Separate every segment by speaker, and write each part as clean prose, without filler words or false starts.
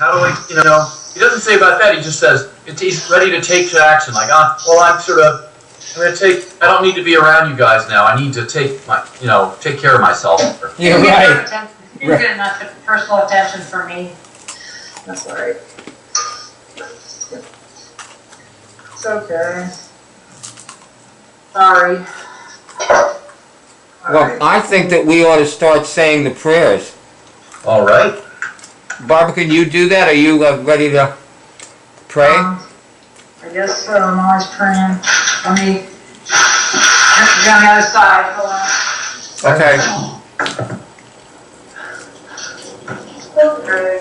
Speaker 1: How do I, he doesn't say about that. He just says he's ready to take action. Like, well, I'm going to take. I don't need to be around you guys now. I need to take take care of myself.
Speaker 2: Yeah, right. You're good enough to personal attention for me. That's all right. It's okay. Sorry.
Speaker 3: Well, I think that we ought to start saying the prayers.
Speaker 1: All right.
Speaker 3: Barbara, can you do that? Are you ready to pray?
Speaker 2: I guess so. I'm always praying. Let me get on the other side. Hold on.
Speaker 3: Okay.
Speaker 2: Okay.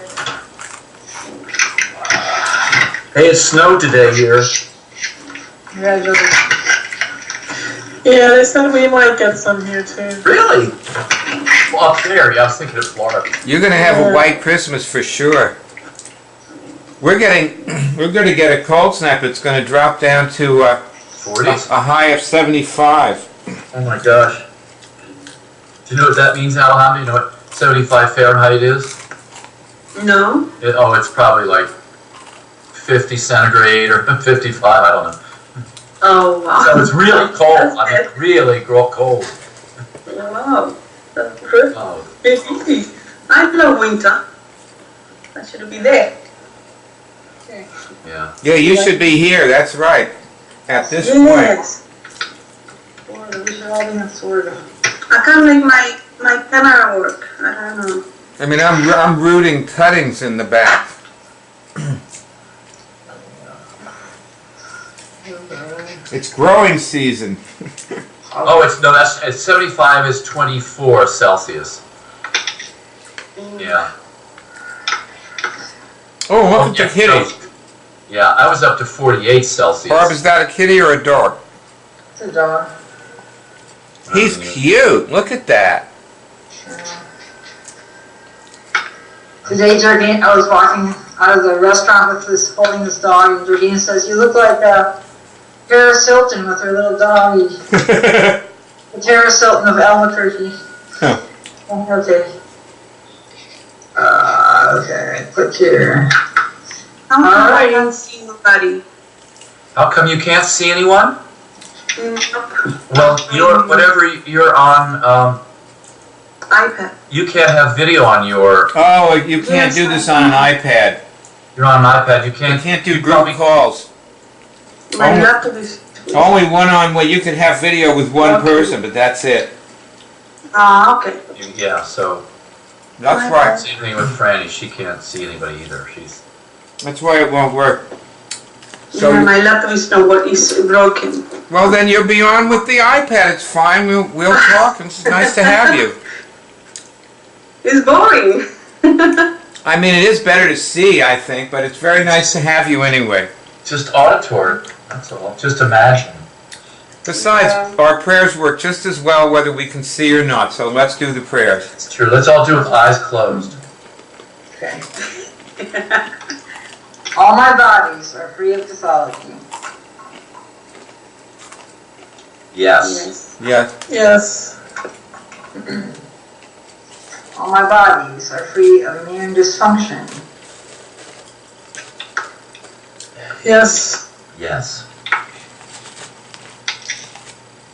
Speaker 1: Hey, it snowed today here.
Speaker 2: Congratulations.
Speaker 4: Yeah, they said we might get some here too.
Speaker 1: Really? Well, up there. Yeah, I was thinking of Florida.
Speaker 3: You're going to have a white Christmas for sure. We're going to get a cold snap. It's going to drop down to
Speaker 1: 40s.
Speaker 3: a high of 75.
Speaker 1: Oh my gosh. Do you know what that means, Alejandra? You know what 75 Fahrenheit is?
Speaker 4: No.
Speaker 1: It's probably like 50 centigrade or 55. I don't know.
Speaker 4: Oh wow.
Speaker 1: So it's really cold.
Speaker 4: That's
Speaker 1: I mean, really cold.
Speaker 4: Wow. That's good.
Speaker 1: Oh.
Speaker 4: Easy. I love winter. I should be there. Okay.
Speaker 1: Yeah.
Speaker 3: Yeah, you should be here. That's right. At this
Speaker 4: Yes. Florida. We should all be in Florida. I can't make my camera work. I don't know.
Speaker 3: point. I mean, I'm rooting cuttings in the back. It's growing season.
Speaker 1: That's 75 is 24 Celsius. Yeah.
Speaker 3: Oh, look at the kitty.
Speaker 1: Yeah, I was up to 48 Celsius.
Speaker 3: Barb, is that a kitty or a dog?
Speaker 2: It's a dog.
Speaker 3: He's cute. Look at that.
Speaker 2: Today, Jardine, I was walking out of the restaurant with holding this dog, and Jardine says, "You look like Paris Hilton with her little doggy." The Paris Hilton of Albuquerque.
Speaker 3: Huh.
Speaker 2: Okay. Okay, put here.
Speaker 4: How come
Speaker 2: All right.
Speaker 4: I don't see nobody?
Speaker 1: How come you can't see anyone?
Speaker 4: Nope.
Speaker 1: Well, you're on.
Speaker 4: iPad.
Speaker 1: You can't have video on your.
Speaker 3: Oh, you can't do this on an iPad.
Speaker 1: You're on an iPad. You
Speaker 3: You can't do
Speaker 1: you
Speaker 3: group
Speaker 1: probably-
Speaker 3: calls.
Speaker 4: My
Speaker 3: Only-
Speaker 4: laptop is.
Speaker 3: Only one-on-one. Well, you can have video with one
Speaker 4: Okay.
Speaker 3: person, but that's it.
Speaker 4: Okay.
Speaker 1: Yeah. So
Speaker 3: That's why.
Speaker 1: same thing with Franny. She can't see anybody either.
Speaker 3: That's why it won't work. So,
Speaker 4: Yeah, my laptop is broken.
Speaker 3: well, then you'll be on with the iPad. It's fine. We'll talk. It's nice to have you.
Speaker 4: It's boring.
Speaker 3: I mean, it is better to see, I think, but it's very nice to have you anyway.
Speaker 1: Just auditory. That's all. Just imagine.
Speaker 3: Besides, our prayers work just as well whether we can see or not. So let's do the prayers.
Speaker 1: It's true. Let's all do it with eyes closed.
Speaker 2: Okay. All my bodies are free of pathology.
Speaker 1: Yes.
Speaker 3: Yes.
Speaker 4: Yes.
Speaker 2: All my bodies are free of immune dysfunction.
Speaker 4: Yes.
Speaker 1: Yes.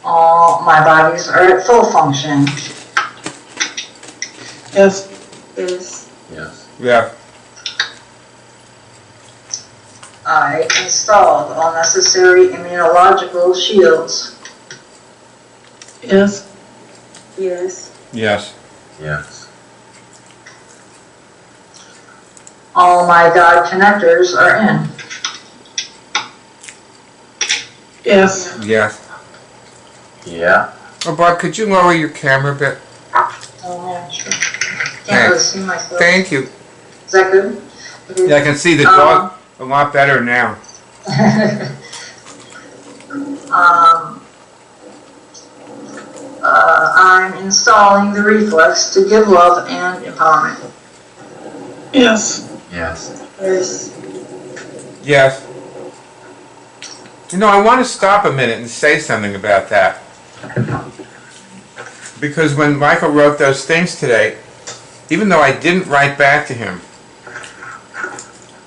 Speaker 2: All my bodies are at full function.
Speaker 4: Yes. Yes.
Speaker 1: Yes.
Speaker 3: Yeah.
Speaker 2: I installed all necessary immunological shields.
Speaker 4: Yes. Yes.
Speaker 3: Yes.
Speaker 1: Yes.
Speaker 2: All my God connectors are in.
Speaker 4: Yes.
Speaker 3: Yes.
Speaker 1: Yeah.
Speaker 3: Oh, Bob, could you lower your camera a bit?
Speaker 2: Oh, yeah, sure. Can't really see myself.
Speaker 3: Thank you.
Speaker 2: Is that good? Okay.
Speaker 3: Yeah, I can see the dog a lot better now.
Speaker 2: I'm installing the reflex to give love and empowerment.
Speaker 4: Yes.
Speaker 1: Yes.
Speaker 4: Yes.
Speaker 3: Yes. You know, I want to stop a minute and say something about that. Because when Michael wrote those things today, even though I didn't write back to him,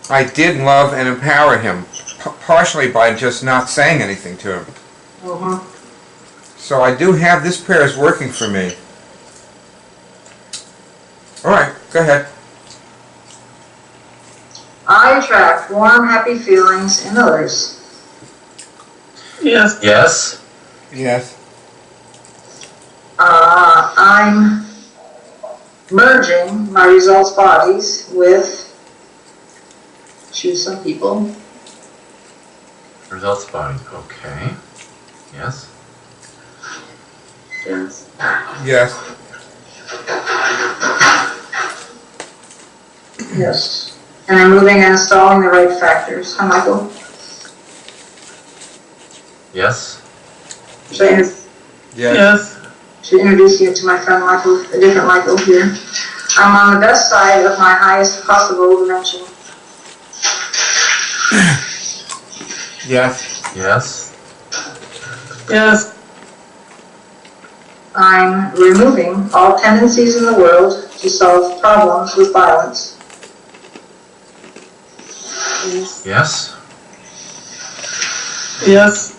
Speaker 3: I did love and empower him, partially by just not saying anything to him.
Speaker 2: Mm-hmm.
Speaker 3: So I do have, this prayer is working for me. Alright, go ahead.
Speaker 2: I attract warm, happy feelings in others.
Speaker 4: Yes.
Speaker 1: Yes.
Speaker 3: Yes.
Speaker 2: I'm merging my results bodies with, choose some people.
Speaker 1: Results body. Okay. Yes.
Speaker 4: Yes.
Speaker 3: Yes.
Speaker 2: Yes. And I'm moving and installing the right factors. Hi, Michael.
Speaker 1: Yes.
Speaker 3: Yes.
Speaker 4: Yes.
Speaker 2: Should introduce you to my friend Michael, a different Michael here. I'm on the best side of my highest possible dimension.
Speaker 3: Yes.
Speaker 1: Yes.
Speaker 4: Yes.
Speaker 2: I'm removing all tendencies in the world to solve problems with violence.
Speaker 4: Yes.
Speaker 1: Yes.
Speaker 4: Yes.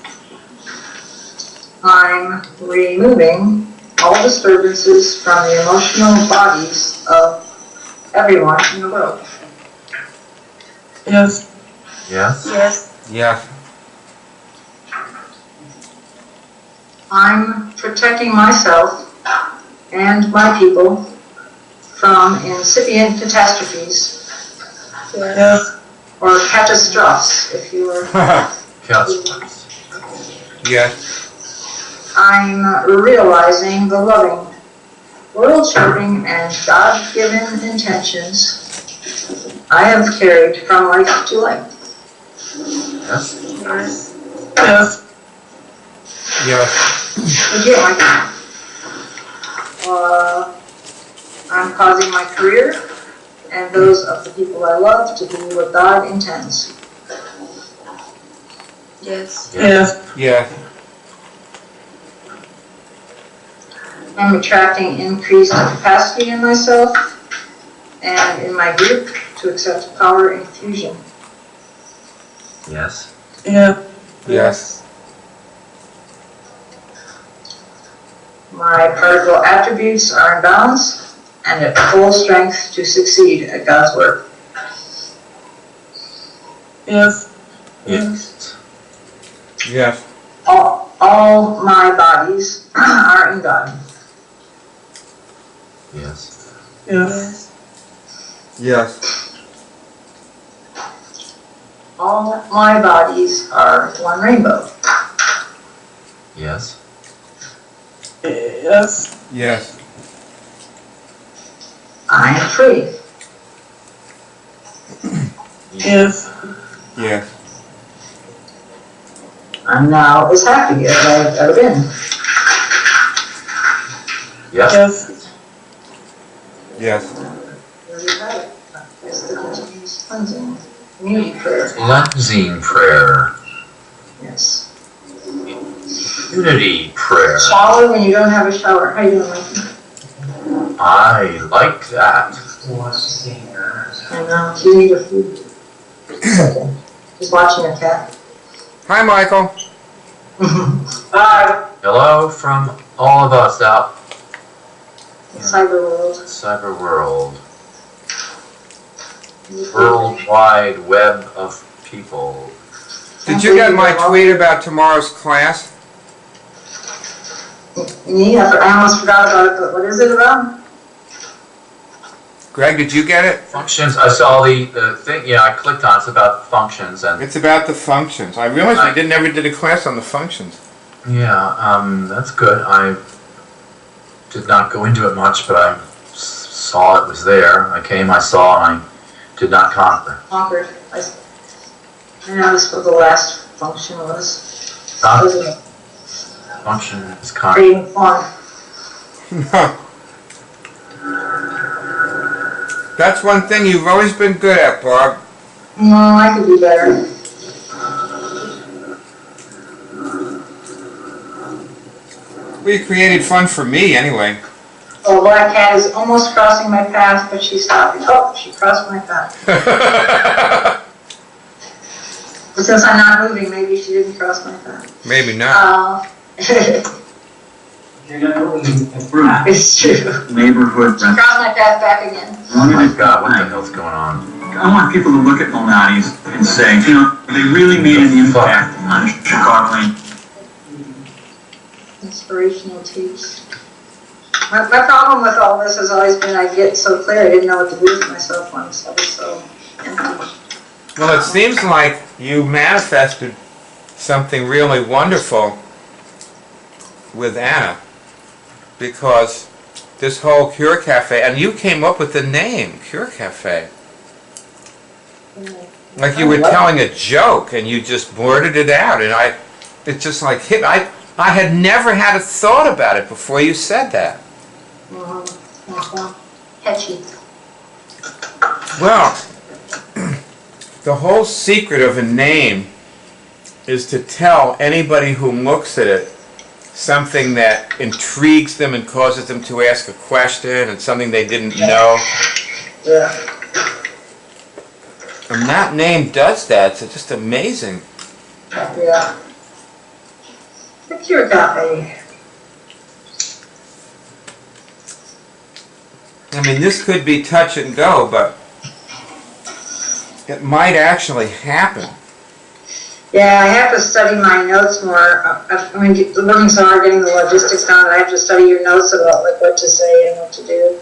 Speaker 2: I'm removing all disturbances from the emotional bodies of everyone in the world.
Speaker 4: Yes.
Speaker 1: Yes.
Speaker 4: Yes.
Speaker 3: Yes.
Speaker 2: I'm protecting myself and my people from incipient catastrophes
Speaker 4: Yes.
Speaker 2: or catastrophes, if you were.
Speaker 1: Yes.
Speaker 3: Yes.
Speaker 2: I'm realizing the loving, world-shaping, and God-given intentions I have carried from life to life.
Speaker 1: Yes.
Speaker 4: Yes. Yes.
Speaker 3: Yes.
Speaker 2: Again, I'm causing my career and those of the people I love to be what God intends.
Speaker 4: Yes. Yes.
Speaker 3: Yes.
Speaker 2: I'm attracting increased capacity in myself and in my group to accept power infusion.
Speaker 1: Yes.
Speaker 4: Yeah.
Speaker 3: Yes.
Speaker 2: My particle attributes are in balance and at full strength to succeed at God's work.
Speaker 4: Yes.
Speaker 1: Yes.
Speaker 3: Yes.
Speaker 2: All my bodies are in God.
Speaker 1: Yes.
Speaker 4: Yes.
Speaker 3: Yes.
Speaker 2: All my bodies are one rainbow.
Speaker 1: Yes.
Speaker 4: Yes.
Speaker 3: Yes.
Speaker 2: I am free.
Speaker 4: Yes.
Speaker 3: Yes.
Speaker 2: I'm now as happy as I've ever been.
Speaker 1: Yes.
Speaker 4: Yes.
Speaker 3: Yes.
Speaker 2: There you have it. That's the continuous cleansing community prayer.
Speaker 1: Cleansing prayer.
Speaker 2: Yes.
Speaker 1: Unity prayer.
Speaker 2: Shower when you don't have a shower. How you doing, Mikey?
Speaker 1: I like that.
Speaker 2: I know. You need your food. It's okay. Just watching a cat.
Speaker 3: Hi, Michael.
Speaker 2: Bye.
Speaker 1: Hello from all of us out
Speaker 2: Cyber world.
Speaker 1: cyber world. Worldwide web of people.
Speaker 3: Did you get my tweet about tomorrow's class?
Speaker 2: Me? I almost forgot about it, but what is it about?
Speaker 3: Greg, did you get it?
Speaker 1: Functions, I saw the thing, yeah, I clicked on it. It's about functions and,
Speaker 3: It's about the functions. I realized we never did a class on the functions.
Speaker 1: yeah, that's good. I did not go into it much, but I saw it was there. I came, I saw, and I did not conquer.
Speaker 2: Conquered. I noticed what the last function was.
Speaker 1: Huh?
Speaker 2: Wasn't it?
Speaker 1: Function is conquer.
Speaker 2: Creating fun.
Speaker 3: That's one thing you've always been good at, Barb.
Speaker 2: No, I could do better.
Speaker 3: Well, you created fun for me, anyway.
Speaker 2: Oh, Black Cat is almost crossing my path, but she stopped. Oh, she crossed my path. But since I'm not moving, maybe she didn't cross my path.
Speaker 3: Maybe not.
Speaker 2: It's true.
Speaker 5: Neighborhood.
Speaker 2: She crossed my path back again.
Speaker 1: Oh my God, what the hell's going on?
Speaker 5: I want people to look at Malnati's and say, you know, they really made an impact on Chicagoland.
Speaker 2: Inspirational teach. My problem with all this has always been I get so clear I didn't know what to do with myself once I was so empty.
Speaker 3: Well, it seems like you manifested something really wonderful with Anna, because this whole Cure Cafe, and you came up with the name, Cure Cafe. Like you were telling a joke and you just blurted it out, and it just like hit. I had never had a thought about it before you said that.
Speaker 2: Catchy.
Speaker 3: Well, the whole secret of a name is to tell anybody who looks at it something that intrigues them and causes them to ask a question, and something they didn't know.
Speaker 2: Yeah.
Speaker 3: And that name does that. It's just amazing.
Speaker 2: Yeah. The Cure Cafe.
Speaker 3: I mean, this could be touch and go, but it might actually happen.
Speaker 2: Yeah, I have to study my notes more. I mean, working so hard getting the logistics down, I have to study your notes about like what to say and what to do.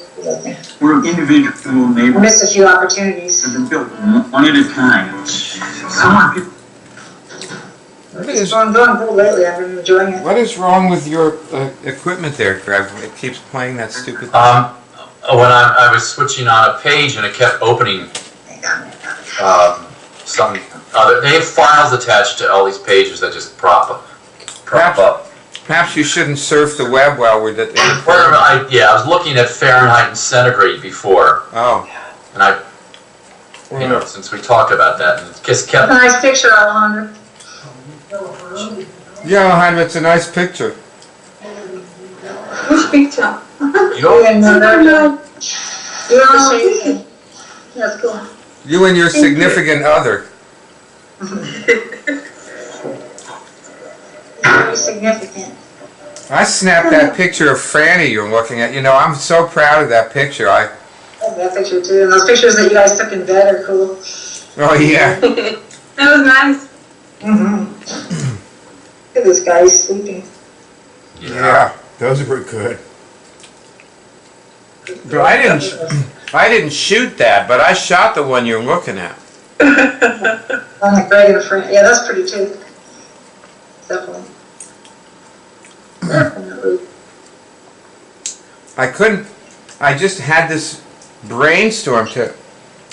Speaker 5: We're individual
Speaker 2: I
Speaker 5: neighborhoods
Speaker 2: missed a few opportunities.
Speaker 5: that are built one at a time. I want people.
Speaker 2: It's going good lately. I've been enjoying it.
Speaker 3: What is wrong with your equipment there, Greg? It keeps playing that stupid thing.
Speaker 1: When I was switching on a page and it kept opening some other, they have files attached to all these pages that just prop up.
Speaker 3: Perhaps you shouldn't surf the web while we're at the
Speaker 1: I was looking at Fahrenheit and centigrade before,
Speaker 3: Oh.
Speaker 1: and since we talked about that, and it just
Speaker 2: What a
Speaker 1: kept.
Speaker 2: nice picture, Alejandra.
Speaker 3: Yeah, Alejandra, it's a nice picture.
Speaker 4: Which picture?
Speaker 1: You know,
Speaker 2: You're on the That's cool.
Speaker 3: You and your significant other.
Speaker 2: Very significant.
Speaker 3: I snapped that picture of Franny you're looking at. You know, I'm so proud of that picture.
Speaker 2: I love that picture too. And those pictures that you guys took in bed are cool.
Speaker 3: Oh, yeah.
Speaker 4: That was nice.
Speaker 2: Mm-hmm. Look at this guy, he's sleeping.
Speaker 3: Yeah, those were good. But I didn't shoot that, but I shot the one you're looking at.
Speaker 2: I'm like Greg and a friend. Yeah, that's pretty too. Definitely. Definitely.
Speaker 3: I just had this brainstorm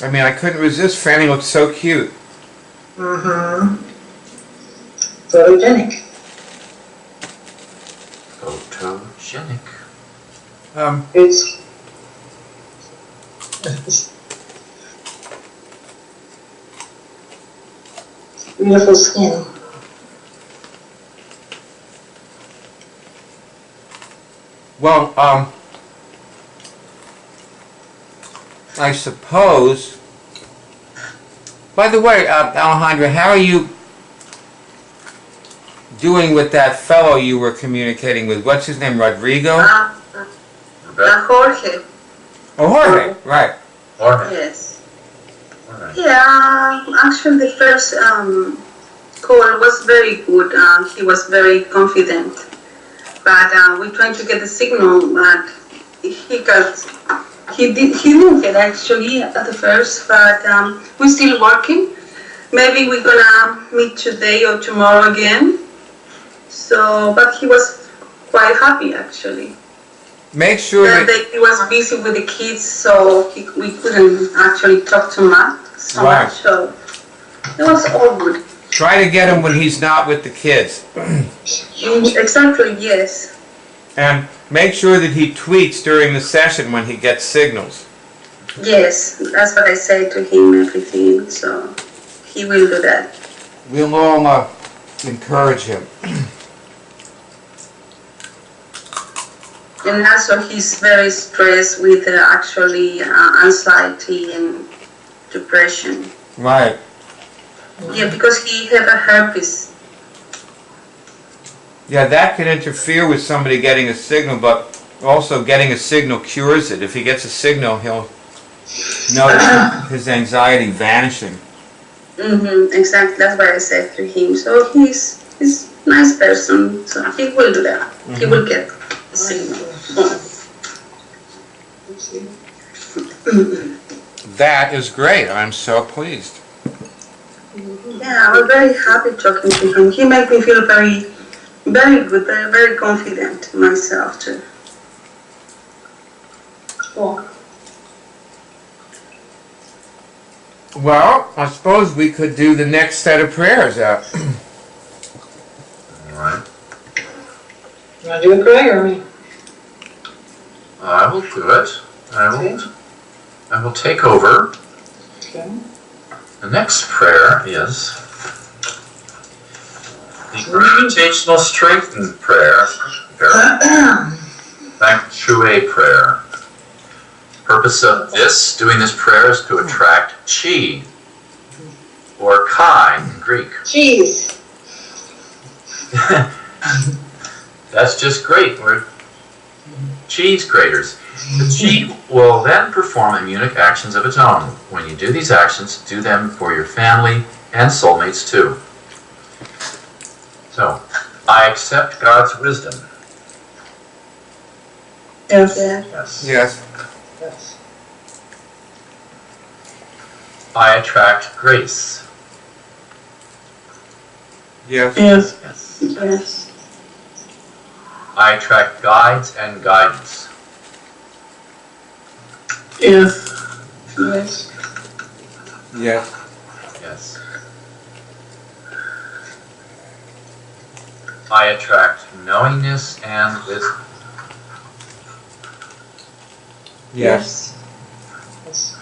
Speaker 3: I couldn't resist. Franny looked so cute.
Speaker 2: Mm-hmm. Photogenic.
Speaker 1: Photogenic.
Speaker 2: It's beautiful skin.
Speaker 3: Well, I suppose. By the way, Alejandra, how are you doing with that fellow you were communicating with? What's his name? Rodrigo?
Speaker 4: Jorge.
Speaker 3: Oh, Jorge. Right.
Speaker 1: Jorge.
Speaker 4: Yes. Yeah, actually the first call was very good. He was very confident. But we tried to get the signal, but he didn't get actually at the first, but we're still working. Maybe we're gonna meet today or tomorrow again. So, but he was quite happy actually.
Speaker 3: Make sure that
Speaker 4: he was busy with the kids, so we couldn't actually talk so much. So it was all good.
Speaker 3: try to get him when he's not with the kids.
Speaker 4: Exactly, yes.
Speaker 3: And make sure that he tweets during the session when he gets signals.
Speaker 4: Yes, that's what I say to him, everything, so he will do that.
Speaker 3: We'll all encourage him.
Speaker 4: And also he's very stressed with actually anxiety and depression.
Speaker 3: Right.
Speaker 4: Yeah, because he had a herpes.
Speaker 3: Yeah, that can interfere with somebody getting a signal, but also getting a signal cures it. If he gets a signal, he'll notice his anxiety vanishing.
Speaker 4: Exactly. That's what I said to him. So he's a nice person. So he will do that. He will get a signal.
Speaker 3: That is great. I'm so pleased.
Speaker 4: Yeah, I was very happy talking to him. He made me feel very, very good, very, very confident myself too.
Speaker 2: Cool.
Speaker 3: Well, I suppose we could do the next set of prayers out.
Speaker 1: All right.
Speaker 2: You want to do it, Greg, or me?
Speaker 1: I will do it. I will take over.
Speaker 2: Okay.
Speaker 1: The next prayer is the gravitational strengthened prayer. Feng Shui prayer. Purpose of doing this prayer is to attract chi, or kai in Greek.
Speaker 2: Cheese.
Speaker 1: That's just great. We're cheese graters. The chi will then perform immunic actions of its own. When you do these actions, do them for your family and soulmates too. So, I accept God's wisdom.
Speaker 2: Yes.
Speaker 1: Yes.
Speaker 3: Yes.
Speaker 2: Yes.
Speaker 1: I attract grace.
Speaker 3: Yes.
Speaker 2: Yes.
Speaker 1: Yes.
Speaker 2: Yes.
Speaker 1: I attract guides and guidance.
Speaker 2: Yes. Yes.
Speaker 3: Yes.
Speaker 1: Yes. I attract knowingness and wisdom.
Speaker 3: Yes.
Speaker 2: Yes.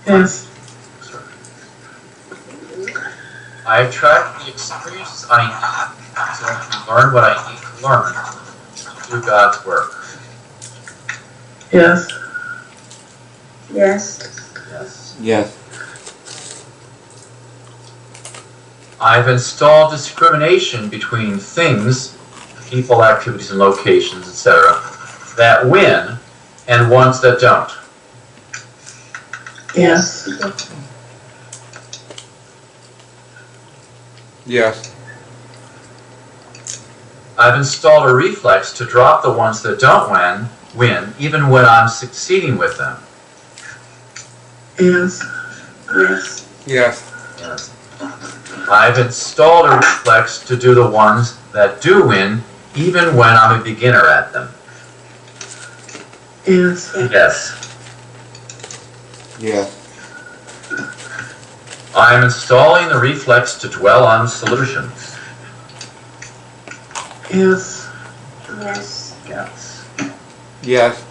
Speaker 2: Yes.
Speaker 1: I attract the experiences I need so I can learn what I need to learn through God's work.
Speaker 2: Yes.
Speaker 4: Yes.
Speaker 1: Yes.
Speaker 3: Yes.
Speaker 1: I've installed discrimination between things, people, activities, and locations, etc., that win and ones that don't.
Speaker 2: Yes.
Speaker 3: Yes.
Speaker 1: I've installed a reflex to drop the ones that don't win, even when I'm succeeding with them.
Speaker 2: Yes.
Speaker 4: Yes.
Speaker 3: Yes.
Speaker 1: Yes. I've installed a reflex to do the ones that do win, even when I'm a beginner at them.
Speaker 2: Yes.
Speaker 1: Yes.
Speaker 3: Yes.
Speaker 1: I'm installing the reflex to dwell on solutions.
Speaker 2: Yes.
Speaker 4: Yes.
Speaker 1: Yes.
Speaker 3: Yes.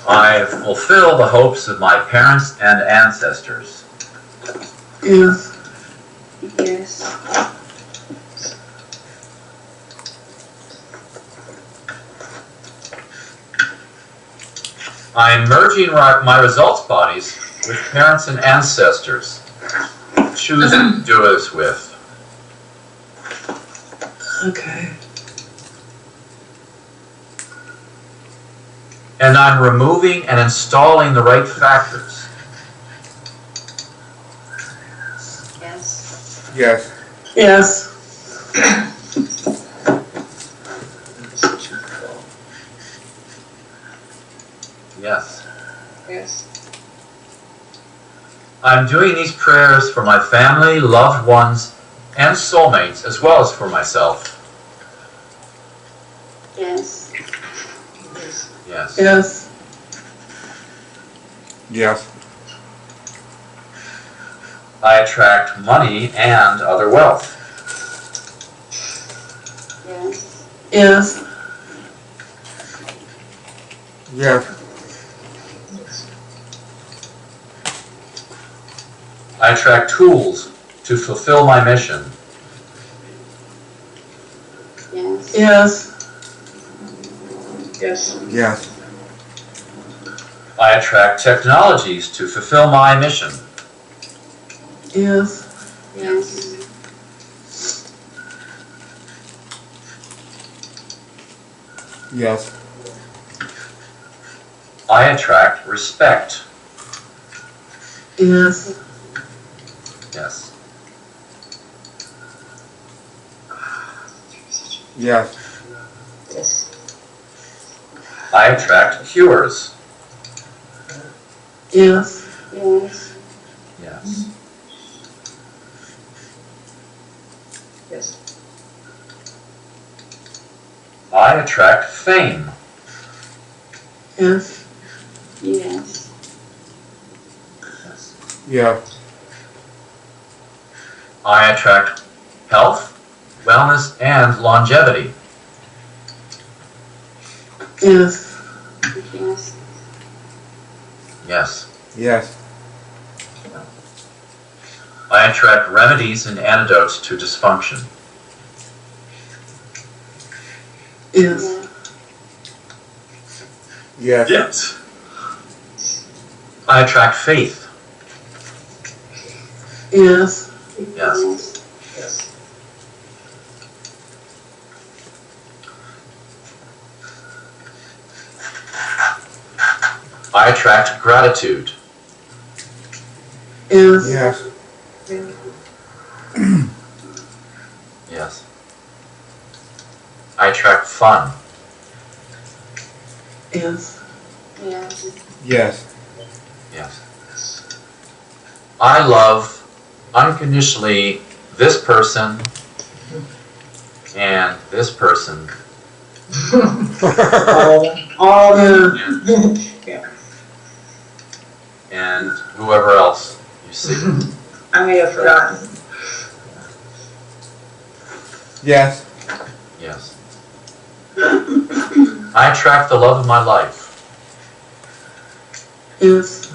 Speaker 1: I fulfill the hopes of my parents and ancestors.
Speaker 2: Yes.
Speaker 4: Yes.
Speaker 1: I'm merging my results bodies with parents and ancestors, choosing to do this with.
Speaker 2: Okay.
Speaker 1: And I'm removing and installing the right factors.
Speaker 4: Yes.
Speaker 3: Yes.
Speaker 2: Yes.
Speaker 1: Yes.
Speaker 2: Yes.
Speaker 1: I'm doing these prayers for my family, loved ones, and soulmates, as well as for myself.
Speaker 4: Yes.
Speaker 1: Yes.
Speaker 2: Yes.
Speaker 3: Yes.
Speaker 1: I attract money and other wealth.
Speaker 4: Yes.
Speaker 2: Yes.
Speaker 3: Yes.
Speaker 1: I attract tools to fulfill my mission.
Speaker 4: Yes.
Speaker 2: Yes. Yes.
Speaker 3: Yes.
Speaker 1: I attract technologies to fulfill my mission.
Speaker 4: Yes.
Speaker 2: Yes.
Speaker 3: Yes.
Speaker 1: I attract respect.
Speaker 4: Yes.
Speaker 1: Yes.
Speaker 3: Yes.
Speaker 2: Yes.
Speaker 1: I attract cures.
Speaker 4: Yes.
Speaker 2: Yes.
Speaker 1: Yes.
Speaker 2: Yes.
Speaker 1: I attract fame.
Speaker 4: Yes.
Speaker 2: Yes.
Speaker 1: Yes.
Speaker 3: Yeah.
Speaker 1: I attract health, wellness, and longevity.
Speaker 4: Yes.
Speaker 2: Yes.
Speaker 1: Yes.
Speaker 3: Yes.
Speaker 1: I attract remedies and antidotes to dysfunction.
Speaker 4: Yes.
Speaker 3: Yes.
Speaker 1: Yes. I attract faith.
Speaker 4: Yes.
Speaker 1: Yes.
Speaker 2: Yes.
Speaker 1: I attract gratitude.
Speaker 4: Yes.
Speaker 3: Yes.
Speaker 1: Yes. I attract fun.
Speaker 4: Yes.
Speaker 2: Yes.
Speaker 3: Yes.
Speaker 1: Yes. I love unconditionally this person and this person.
Speaker 2: All
Speaker 4: Yeah.
Speaker 1: And whoever else you see.
Speaker 2: I may have forgotten.
Speaker 3: Yes.
Speaker 1: Yes. I attract the love of my life.
Speaker 4: Yes.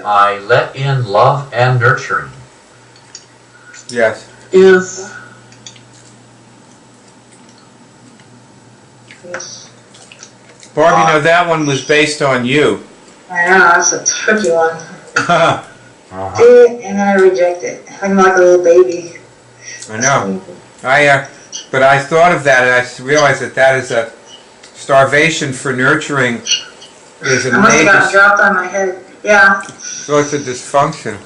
Speaker 1: I let in love and nurturing.
Speaker 3: Yes.
Speaker 4: Yes.
Speaker 2: Yes.
Speaker 3: Barb, you know that one was based on you.
Speaker 2: I know, that's a tricky one.
Speaker 3: I
Speaker 2: Do it and then I reject it. I'm like a little baby.
Speaker 3: know. But I thought of that and I realized that that is a starvation for nurturing is a
Speaker 2: I must have gotten
Speaker 3: major
Speaker 2: dropped on my head. Yeah.
Speaker 3: source of dysfunction.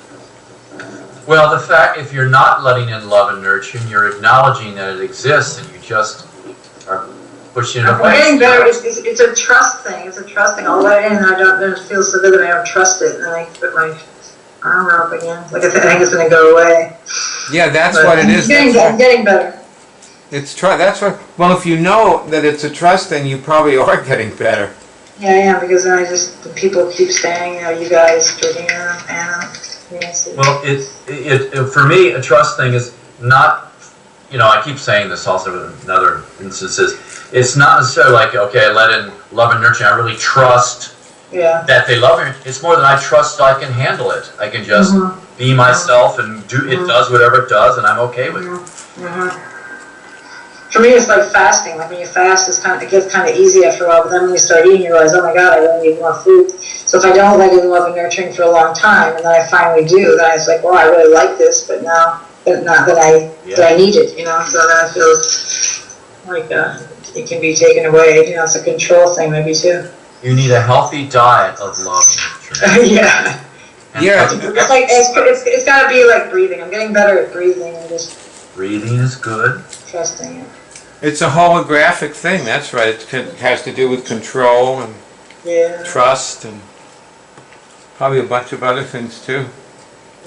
Speaker 1: Well, the fact, if you're not letting in love and nurturing, you're acknowledging that it exists and you just are pushing it
Speaker 2: I'm
Speaker 1: away.
Speaker 2: getting better. It's a trust thing. It's a trust thing. I'll let it in and I don't, then it feels so good that I don't trust it. And then I put my armor up again. Like I think it's going to go away.
Speaker 3: Yeah, that's
Speaker 2: But
Speaker 3: what it is.
Speaker 2: I'm getting better.
Speaker 3: It's that's what. Well, if you know that it's a trust thing, you probably are getting better.
Speaker 2: Yeah, I am, because then people keep saying, you guys, Georgina, Anna, Nancy.
Speaker 1: Well, it for me, a trust thing is not, I keep saying this also in other instances, it's not necessarily like, okay, I let in love and nurturing, I really trust that they love me. It's more that I trust I can handle it. I can just be myself and it does whatever it does and I'm okay with it.
Speaker 2: For me, it's like fasting. Like when you fast, it gets kind of easy after a while, but then when you start eating, you realize, oh my God, I really need more food. So if I don't let in love and nurturing for a long time, and then I finally do, then it's like, well, I really like this, but not that I need it, So then I feel like it can be taken away. It's a control thing maybe too.
Speaker 1: You need a healthy diet of love and nurturing.
Speaker 2: Yeah.
Speaker 3: Yeah.
Speaker 2: It's like it's got to be like breathing. I'm getting better at breathing and just
Speaker 1: Breathing is good.
Speaker 2: trusting it.
Speaker 3: It's a holographic thing. That's right. It has to do with control and trust and probably a bunch of other things too.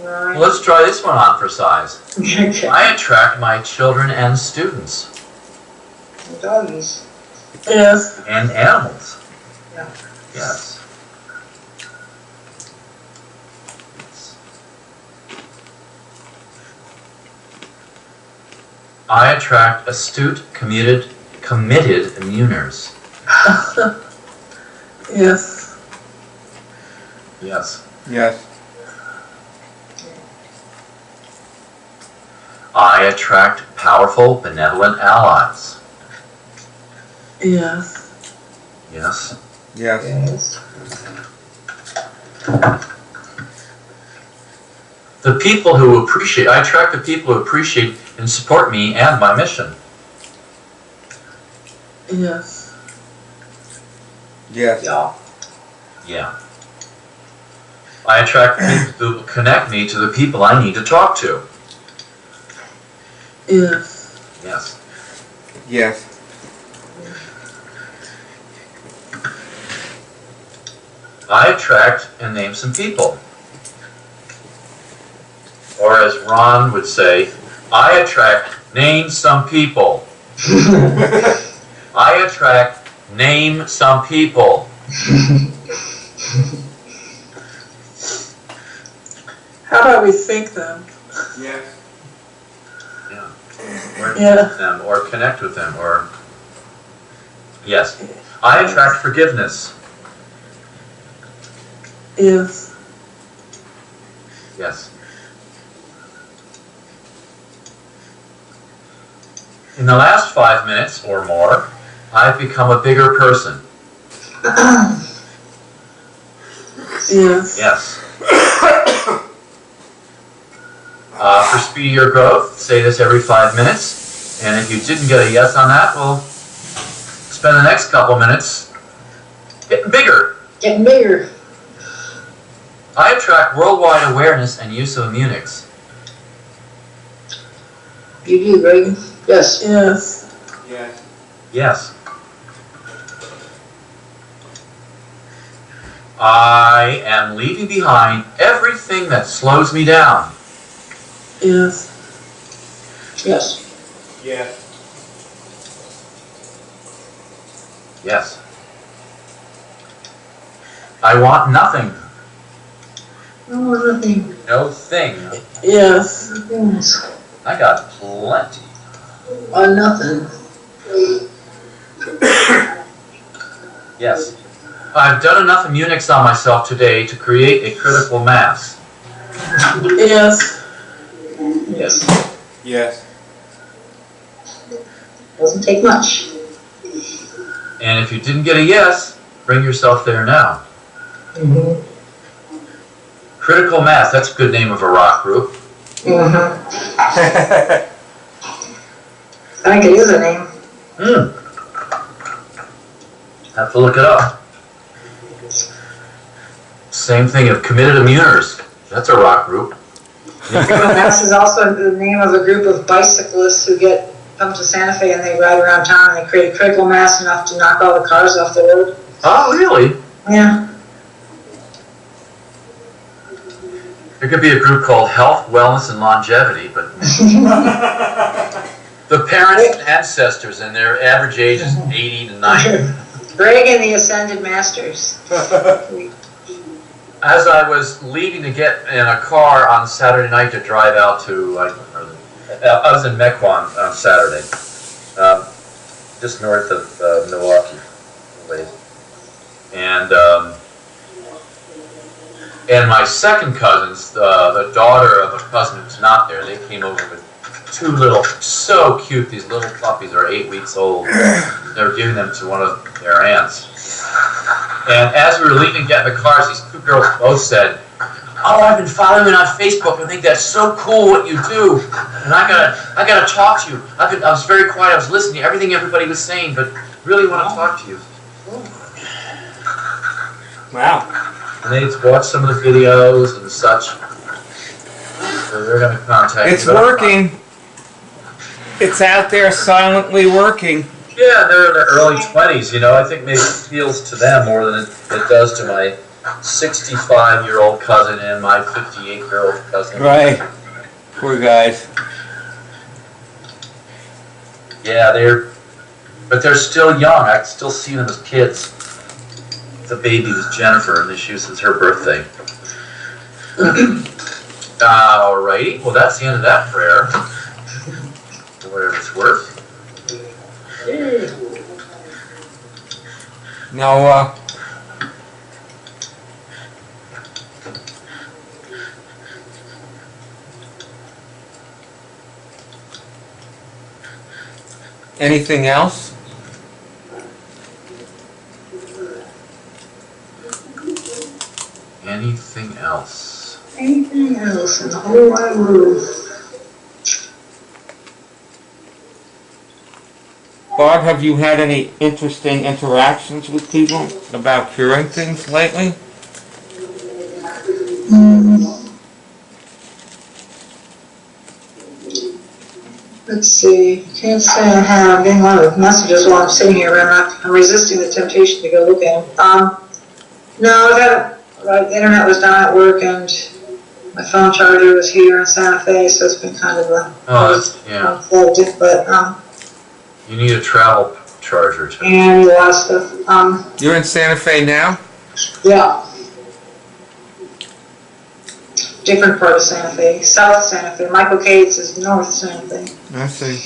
Speaker 2: Right.
Speaker 1: Let's try this one on for size.
Speaker 2: Okay.
Speaker 1: I attract my children and students
Speaker 2: Doggies.
Speaker 4: Yes.
Speaker 1: and animals.
Speaker 2: Yeah.
Speaker 1: Yes. I attract astute, committed immuners.
Speaker 4: Yes.
Speaker 1: Yes.
Speaker 3: Yes.
Speaker 1: I attract powerful, benevolent allies.
Speaker 4: Yes.
Speaker 1: Yes.
Speaker 3: Yes.
Speaker 2: Yes.
Speaker 1: The people who appreciate, I attract the people who appreciate and support me and my mission.
Speaker 6: Yes.
Speaker 3: Yes.
Speaker 2: Yeah.
Speaker 1: Yeah. I attract people who will connect me to the people I need to talk to.
Speaker 6: Yes.
Speaker 1: Yes.
Speaker 3: Yes.
Speaker 1: I attract and name some people. Or as Ron would say, I attract, name some people. I attract, name some people.
Speaker 6: How about we think them?
Speaker 3: Yes.
Speaker 1: Yeah. Or
Speaker 6: Yeah.
Speaker 1: with them, or connect with them, or... Yes. I attract forgiveness.
Speaker 6: Yes.
Speaker 1: Yes. In the last 5 minutes or more, I've become a bigger person.
Speaker 6: Yes.
Speaker 1: Yes. For speedier growth, say this every 5 minutes. And if you didn't get a yes on that, well, spend the next couple minutes getting bigger.
Speaker 2: Getting bigger.
Speaker 1: I attract worldwide awareness and use of immunics.
Speaker 2: You do, Greg. Yes.
Speaker 6: Yes.
Speaker 3: Yes.
Speaker 1: Yes. I am leaving behind everything that slows me down.
Speaker 6: Yes.
Speaker 2: Yes.
Speaker 3: Yes.
Speaker 1: Yes. I want nothing.
Speaker 2: No, nothing.
Speaker 1: No thing.
Speaker 6: Yes.
Speaker 2: Things.
Speaker 1: I got plenty.
Speaker 2: Nothing.
Speaker 1: Yes. I've done enough immunics on myself today to create a critical mass.
Speaker 6: Yes.
Speaker 2: Yes.
Speaker 3: Yes.
Speaker 2: Doesn't take much.
Speaker 1: And if you didn't get a yes, bring yourself there now.
Speaker 2: Mm-hmm.
Speaker 1: Critical mass, that's a good name of a rock group.
Speaker 2: Mm-hmm. I could use a name.
Speaker 1: Have to look it up. Same thing of committed immuners. That's a rock group.
Speaker 2: Mass is also the name of a group of bicyclists who come to Santa Fe and they ride around town and they create a critical mass enough to knock all the cars off the road.
Speaker 1: Oh, really?
Speaker 2: Yeah.
Speaker 1: There could be a group called Health, Wellness, and Longevity, but the parents and ancestors and their average age is 80 to 90.
Speaker 2: Greg and the Ascended Masters.
Speaker 1: As I was leaving to get in a car on Saturday night to drive out to, I was in Mequon on Saturday, just north of Milwaukee. And my second cousins, the daughter of a cousin who's not there, they came over with two little, so cute, these little puppies are 8 weeks old. They were giving them to one of their aunts. And as we were leaving to get in the cars, these two girls both said, "Oh, I've been following you on Facebook. I think that's so cool what you do. And I gotta talk to you. I was very quiet. I was listening to everything everybody was saying, but really want to talk to you."
Speaker 3: Wow.
Speaker 1: And they watched some of the videos and such. So they're gonna contact
Speaker 3: It's
Speaker 1: you.
Speaker 3: working. It's out there silently working.
Speaker 1: Yeah, they're in their early 20s. You know, I think maybe it appeals to them more than it does to my 65-year-old cousin and my 58-year-old cousin.
Speaker 3: Right. Poor guys.
Speaker 1: Yeah, but they're still young. I can still see them as kids. The baby was Jennifer, and this was her birthday. Alrighty, well that's the end of that prayer. For whatever it's worth.
Speaker 3: Now, anything else?
Speaker 1: anything else?
Speaker 2: Anything else in the whole wide world?
Speaker 3: Bob, have you had any interesting interactions with people about curing things lately?
Speaker 2: Let's see. Can't say I have. I'm getting a lot of messages while I'm sitting here, but I'm resisting the temptation to go look at them. No, the internet was down at work, and my phone charger was here in Santa Fe, so it's been kind of a unplugged it, but
Speaker 1: You need a travel charger too.
Speaker 2: and a lot of stuff.
Speaker 3: You're in Santa Fe now?
Speaker 2: Yeah. Different part of Santa Fe, South Santa Fe. Michael Cates is North Santa Fe.
Speaker 3: I see.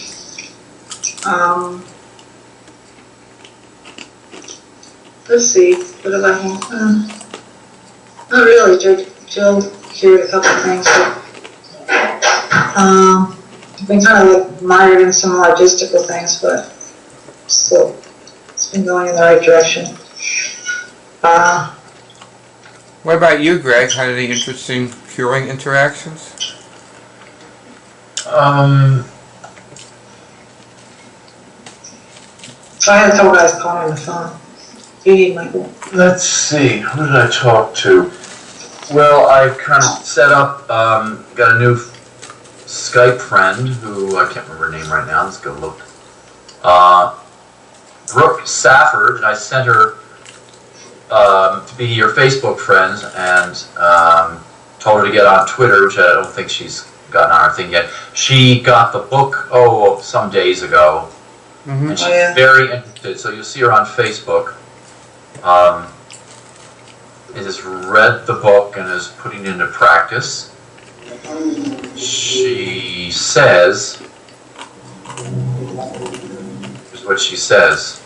Speaker 2: Let's see. What did I have? Not really. Jill cured a couple of things, but I've been kind of like mired in some logistical things, but still, it's been going in the right direction.
Speaker 3: What about you, Greg? Had any interesting curing interactions?
Speaker 2: So I had a couple guys call me on the phone. You need Michael.
Speaker 1: Let's see, who did I talk to? Well, I kind of set up, got a new Skype friend who, I can't remember her name right now, let's go look. Brooke Safford, I sent her to be your Facebook friend, and told her to get on Twitter, which I don't think she's gotten on her thing yet. She got the book, some days ago, and she's very interested, so you'll see her on Facebook. Has read the book and is putting it into practice. She says, here's what she says.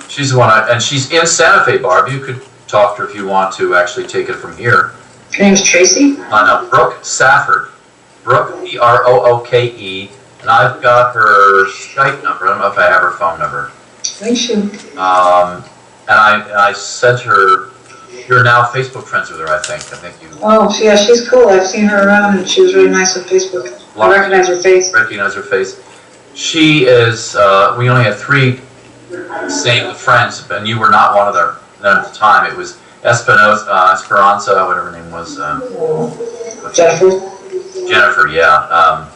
Speaker 1: She's the one, and she's in Santa Fe, Barb. You could talk to her if you want to actually take it from here.
Speaker 2: Her name's Tracy?
Speaker 1: No, Brooke Safford. Brooke, B-R-O-O-K-E, and I've got her Skype number. I don't know if I have her phone number.
Speaker 2: Thank you.
Speaker 1: And I sent her. You're now Facebook friends with her, I think. I think you.
Speaker 2: Oh, yeah, she's cool. I've seen her around, and she was really nice on Facebook. I recognize her face.
Speaker 1: Recognize her face. She is. We only had 3 same friends, and you were not one of them at the time. It was Esperanza, whatever her name was.
Speaker 2: Jennifer?
Speaker 1: Jennifer, yeah.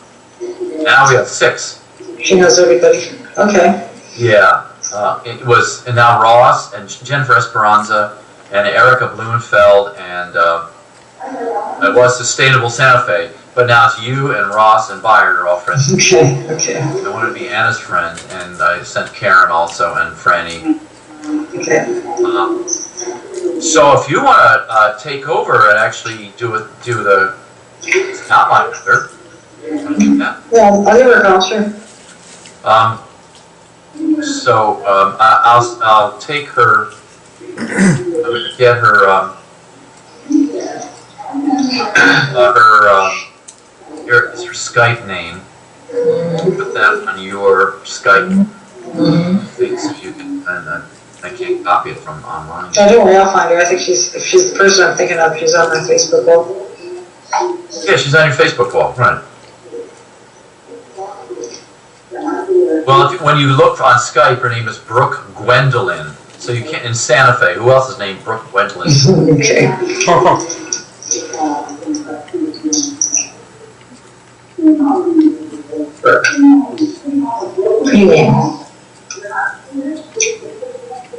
Speaker 1: Now we have 6.
Speaker 2: She knows everybody. Okay.
Speaker 1: Yeah. It was, and now Ross and Jennifer Esperanza and Erica Blumenfeld and it was Sustainable Santa Fe, but now it's you and Ross and Byard are all friends.
Speaker 2: Okay.
Speaker 1: I wanted to be Anna's friend, and I sent Karen also and Franny.
Speaker 2: Okay.
Speaker 1: So if you want to take over and actually do the outline with her, do that.
Speaker 2: Yeah, I'll give her a call, sure.
Speaker 1: So I'll take her. I'm gonna get her here's her Skype name. Put that on your Skype things if you can. And I can't copy it from online.
Speaker 2: No, don't worry, I'll find her. I think if she's the person I'm thinking of, she's on my Facebook wall.
Speaker 1: Yeah, she's on your Facebook wall, right? Well, when you look on Skype, her name is Brooke Gwendolyn. So you can't, in Santa Fe, who else is named Brooke Gwendolyn?
Speaker 2: Okay.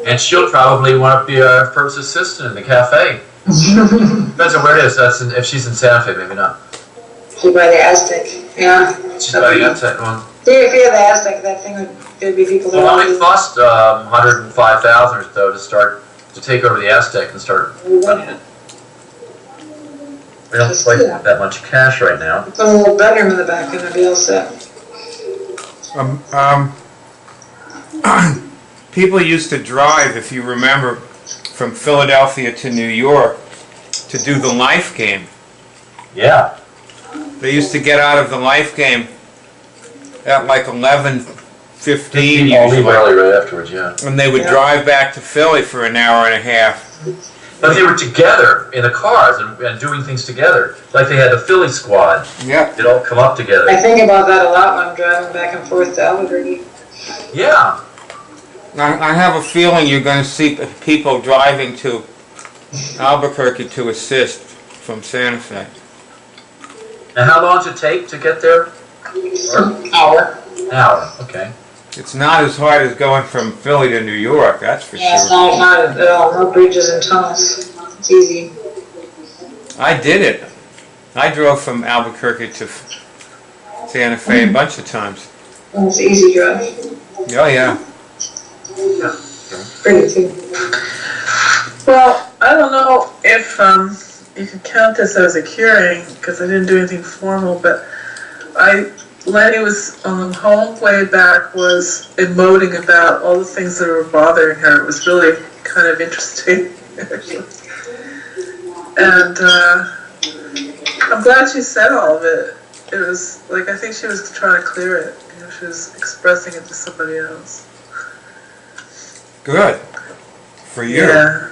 Speaker 1: And she'll probably want to be our first assistant in the cafe. Depends on where it is. If she's in Santa Fe, maybe not.
Speaker 2: She's by the Aztec. Yeah.
Speaker 1: She's by the Aztec one.
Speaker 2: Yeah, if you have the Aztec, that thing there'd be people
Speaker 1: Well, it only cost $105,000 or so to take over the Aztec and start running it. We don't quite have that much cash right now.
Speaker 2: Put a little bedroom in the back and it'd be all set.
Speaker 3: People used to drive, if you remember, from Philadelphia to New York to do the life game.
Speaker 1: Yeah.
Speaker 3: They used to get out of the life game at like 11:15
Speaker 1: Leave
Speaker 3: usually,
Speaker 1: early right afterwards, yeah.
Speaker 3: and they would drive back to Philly for an hour and a half,
Speaker 1: But they were together in the cars and doing things together. Like they had the Philly squad.
Speaker 3: Yeah.
Speaker 1: They'd all come up together.
Speaker 2: I think about that a lot when I'm driving back and forth to Albuquerque.
Speaker 1: Yeah.
Speaker 3: I have a feeling you're going to see people driving to Albuquerque to assist from Santa Fe.
Speaker 1: And how long does it take to get there?
Speaker 2: Hour.
Speaker 1: An hour, okay.
Speaker 3: It's not as hard as going from Philly to New York, that's for
Speaker 2: Yeah, it's
Speaker 3: sure.
Speaker 2: not at all. No bridges and tunnels. It's easy.
Speaker 3: I did it. I drove from Albuquerque to Santa Fe a bunch of times.
Speaker 2: And it's an easy drive.
Speaker 3: Oh yeah.
Speaker 2: Pretty too.
Speaker 6: Well, I don't know if you can count this as a curing, because I didn't do anything formal, but Lenny was home way back was emoting about all the things that were bothering her. It was really kind of interesting. And I'm glad she said all of it. It was like, I think she was trying to clear it. You know, she was expressing it to somebody else.
Speaker 3: Good. For you.
Speaker 6: Yeah.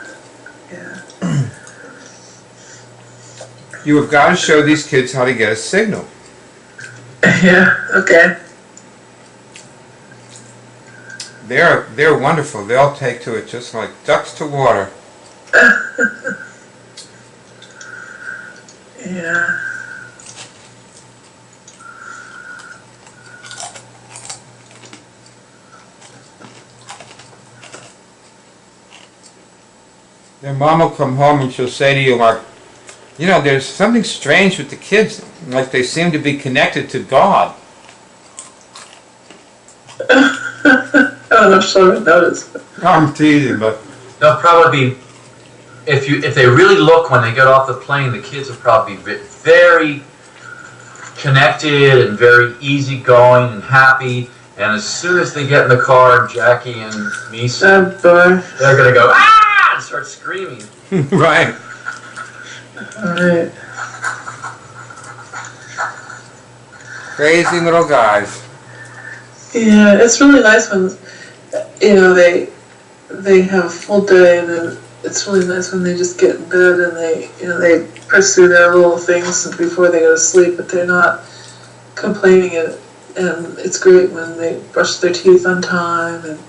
Speaker 3: You have got to show these kids how to get a signal.
Speaker 6: Yeah, okay.
Speaker 3: They're wonderful. They'll take to it just like ducks to water.
Speaker 6: Yeah.
Speaker 3: Their mom will come home and she'll say to you like, you know, there's something strange with the kids. Like they seem to be connected to God.
Speaker 6: I don't know if she'll ever notice.
Speaker 3: I'm teasing, but
Speaker 1: They'll probably be, if they really look when they get off the plane, the kids will probably be very connected and very easygoing and happy. And as soon as they get in the car, Jackie and Misa,
Speaker 6: Oh boy.
Speaker 1: they're going to go, ah, and start screaming.
Speaker 3: right.
Speaker 6: Alright.
Speaker 3: Crazy little guys.
Speaker 6: Yeah, it's really nice when, you know, they have a full day, and then it's really nice when they just get in bed and they pursue their little things before they go to sleep, but they're not complaining it. And it's great when they brush their teeth on time, and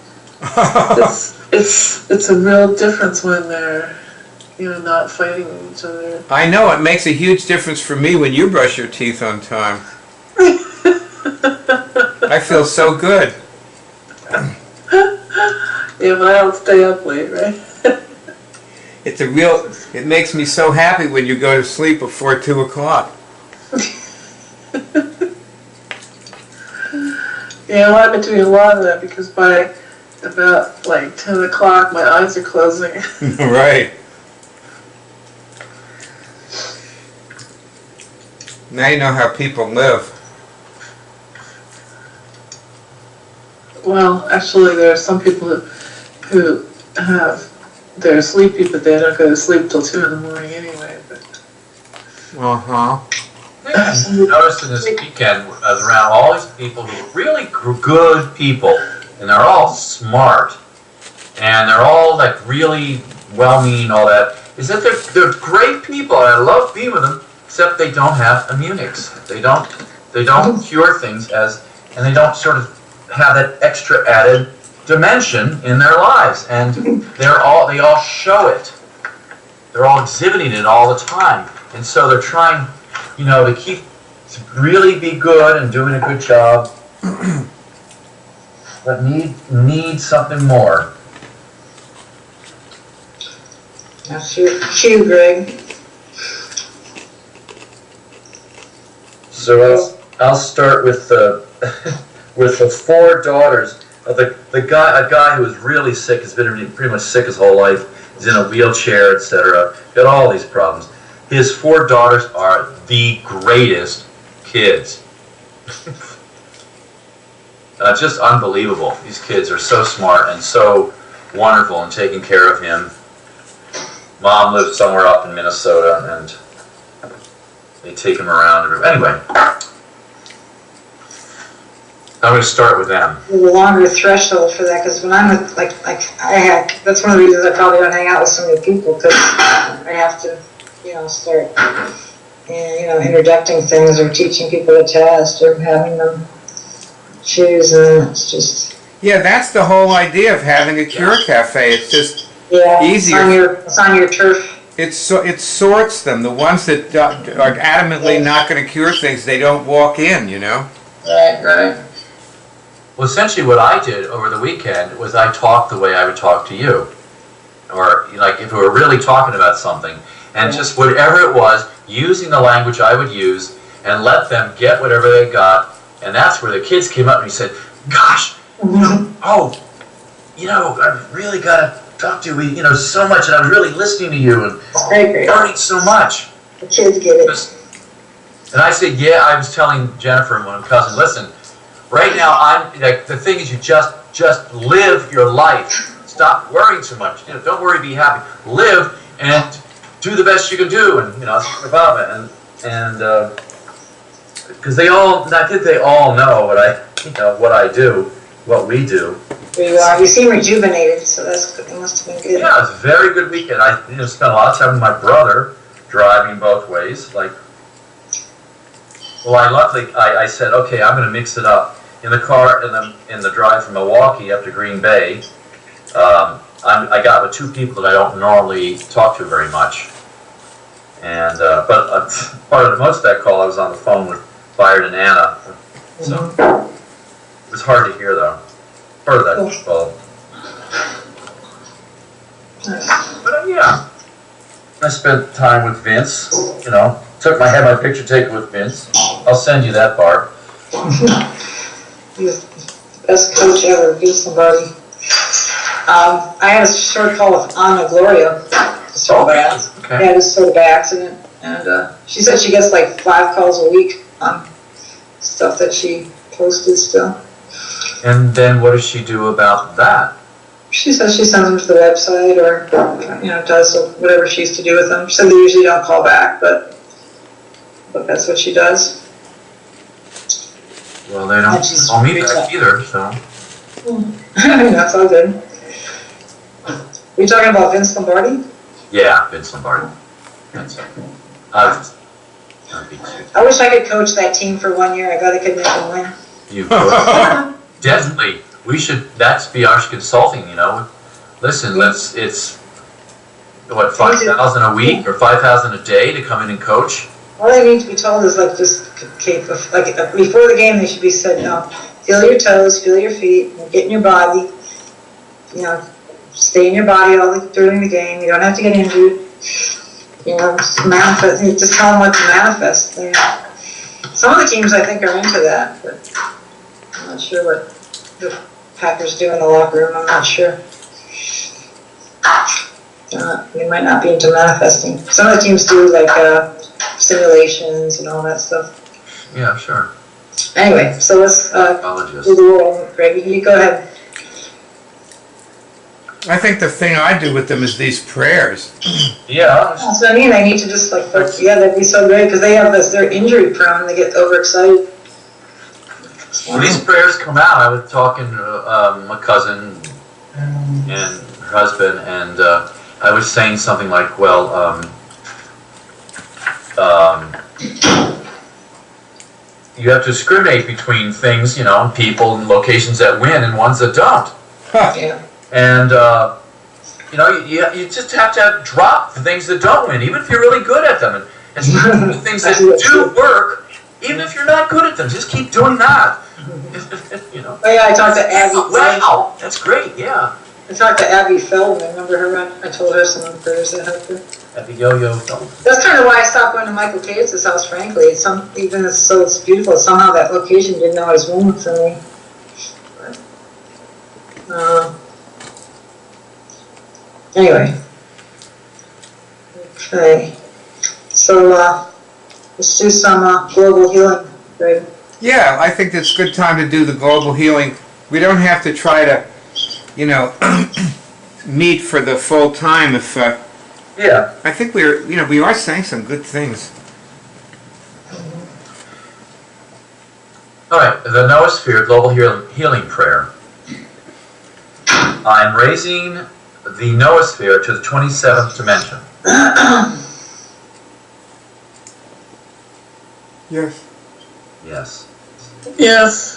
Speaker 6: it's a real difference when they're, you know, not fighting with each other.
Speaker 3: I know, it makes a huge difference for me when you brush your teeth on time. I feel so good.
Speaker 6: Yeah, but I don't stay up late, right?
Speaker 3: It makes me so happy when you go to sleep before 2 o'clock.
Speaker 6: Yeah, well, I've been doing a lot of that because by about like 10 o'clock, my eyes are closing.
Speaker 3: Right. Now you know how people live.
Speaker 6: Well, actually, there are some people who they're sleepy, but they don't go to sleep till 2 in the morning anyway. But
Speaker 3: Uh-huh.
Speaker 1: I noticed in this weekend, I was around all these people who are really good people, and they're all smart, and they're all like really well-meaning, all that, is that they're great people, and I love being with them, except they don't have immunics. They don't cure things and they don't sort of have that extra added dimension in their lives, and they all show it. They're all exhibiting it all the time, and so they're trying, you know, to really be good and doing a good job, but need something more.
Speaker 2: That's your cue, Greg.
Speaker 1: So I'll start with the with the 4 daughters of a guy who was really sick, has been pretty much sick his whole life, is in a wheelchair, etc. Got all these problems. His 4 daughters are the greatest kids. Just unbelievable. These kids are so smart and so wonderful in taking care of him. Mom lives somewhere up in Minnesota, and they take him around. Anyway, I'm going to start with them.
Speaker 2: There's a longer threshold for that, because when I'm with, that's one of the reasons I probably don't hang out with so many people, because I have to, start, interjecting things or teaching people a test or having them choose, and it's just...
Speaker 3: Yeah, that's the whole idea of having a cure cafe. It's just
Speaker 2: easier. It's on your turf.
Speaker 3: It sorts them. The ones that are adamantly not going to cure things, they don't walk in,
Speaker 2: Right.
Speaker 1: Well, essentially what I did over the weekend was I talked the way I would talk to you. Or, like, if we were really talking about something, and just whatever it was, using the language I would use, and let them get whatever they got. And that's where the kids came up and he said, gosh, I've really got to talk to you, so much, and I was really listening to you, and learning so much.
Speaker 2: The kids get it.
Speaker 1: And I said, I was telling Jennifer and my cousin, listen, right now, the thing is, you just live your life. Stop worrying so much. Don't worry, be happy. Live and do the best you can do, and about it. And because I think they all know what I do, what we do.
Speaker 2: There you are. You seem rejuvenated, so it must have been good.
Speaker 1: Yeah, it was a very good weekend. I spent a lot of time with my brother, driving both ways. I said, okay, I'm going to mix it up. In the car, in the drive from Milwaukee up to Green Bay, I got with two people that I don't normally talk to very much. And but part of most of that call, I was on the phone with Byron and Anna, so it was hard to hear though. Part of that call. But I spent time with Vince. Had my picture taken with Vince. I'll send you that, Barb.
Speaker 2: He's the best coach ever. Vince Lombardi. I had a short call with Anna Gloria.
Speaker 1: Okay.
Speaker 2: Just sort of by accident, and she said she gets like 5 calls a week on stuff that she posted still.
Speaker 1: And then what does she do about that?
Speaker 2: She says she sends them to the website, or does whatever she used to do with them. She said they usually don't call back, but that's what she does.
Speaker 1: Well, they don't call me back either, so.
Speaker 2: That's all good. Are you talking about Vince Lombardi?
Speaker 1: Yeah, Vince Lombardi. That's it.
Speaker 2: I wish I could coach that team for 1 year. I bet I could make them win.
Speaker 1: You definitely. We should. That's Biarsh Consulting. Listen, it's what, 5,000 a week or 5,000 a day to come in and coach.
Speaker 2: All they need to be told is before the game they should be said, feel your toes, feel your feet, get in your body. Stay in your body during the game. You don't have to get injured. Just manifest. You just tell them what to manifest. Some of the teams I think are into that, but I'm not sure what the Packers do in the locker room. I'm not sure. They might not be into manifesting. Some of the teams do simulations and all that stuff.
Speaker 1: Yeah, sure.
Speaker 2: Anyway, so let's do the roll. Greg, you go ahead.
Speaker 3: I think the thing I do with them is these prayers.
Speaker 1: Yeah.
Speaker 2: That's what I mean. They need to just that'd be so great, because they have they're injury prone. They get overexcited.
Speaker 1: When these prayers come out, I was talking to my cousin and her husband, and I was saying something like, you have to discriminate between things, and people and locations that win and ones that don't.
Speaker 2: Yeah.
Speaker 1: And, you just have to drop the things that don't win, even if you're really good at them. And the things that do work, even if you're not good at them, just keep doing that.
Speaker 2: Oh yeah, I talked to Abby.
Speaker 1: Wow, that's great, yeah.
Speaker 2: I talked to Abby Feldman. Remember her? I told her some of the prayers that helped her.
Speaker 1: Abby Yo-Yo Feldman.
Speaker 2: That's kind of why I stopped going to Michael Cates' house, frankly. It's beautiful. Somehow that location didn't always win for me. Anyway. Okay. So, let's do some global healing, Greg.
Speaker 3: Yeah, I think it's a good time to do the global healing. We don't have to try to, meet for the full time if...
Speaker 1: Yeah.
Speaker 3: I think we are saying some good things.
Speaker 1: All right, the Noosphere Global Healing Prayer. I'm raising the Noosphere to the 27th dimension.
Speaker 3: Yes.
Speaker 1: Yes.
Speaker 6: Yes.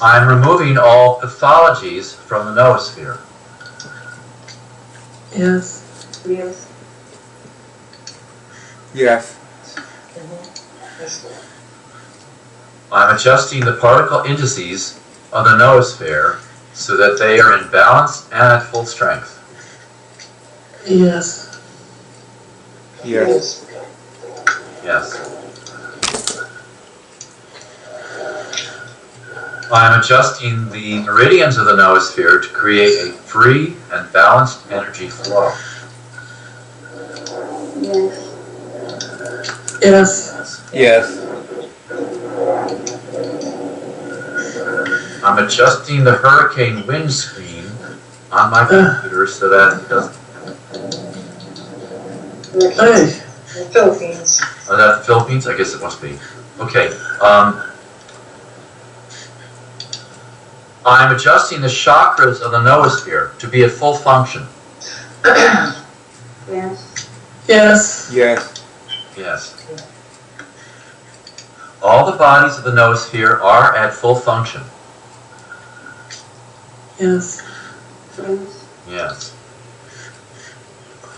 Speaker 1: I'm removing all pathologies from the Noosphere.
Speaker 6: Yes.
Speaker 2: Yes.
Speaker 3: Yes.
Speaker 1: I'm adjusting the particle indices of the Noosphere so that they are in balance and at full strength.
Speaker 6: Yes.
Speaker 3: Yes.
Speaker 1: Yes. I'm adjusting the meridians of the Noosphere to create a free and balanced energy flow.
Speaker 6: Yes.
Speaker 3: Yes.
Speaker 1: I'm adjusting the hurricane wind screen on my computer so that it doesn't.
Speaker 6: Hey.
Speaker 2: The Philippines.
Speaker 1: Oh, that's the Philippines? I guess it must be. Okay. I'm adjusting the chakras of the Noosphere to be at full function.
Speaker 2: Yes.
Speaker 6: Yes.
Speaker 3: Yes.
Speaker 1: Yes. All the bodies of the Noosphere are at full function.
Speaker 6: Yes.
Speaker 1: Yes.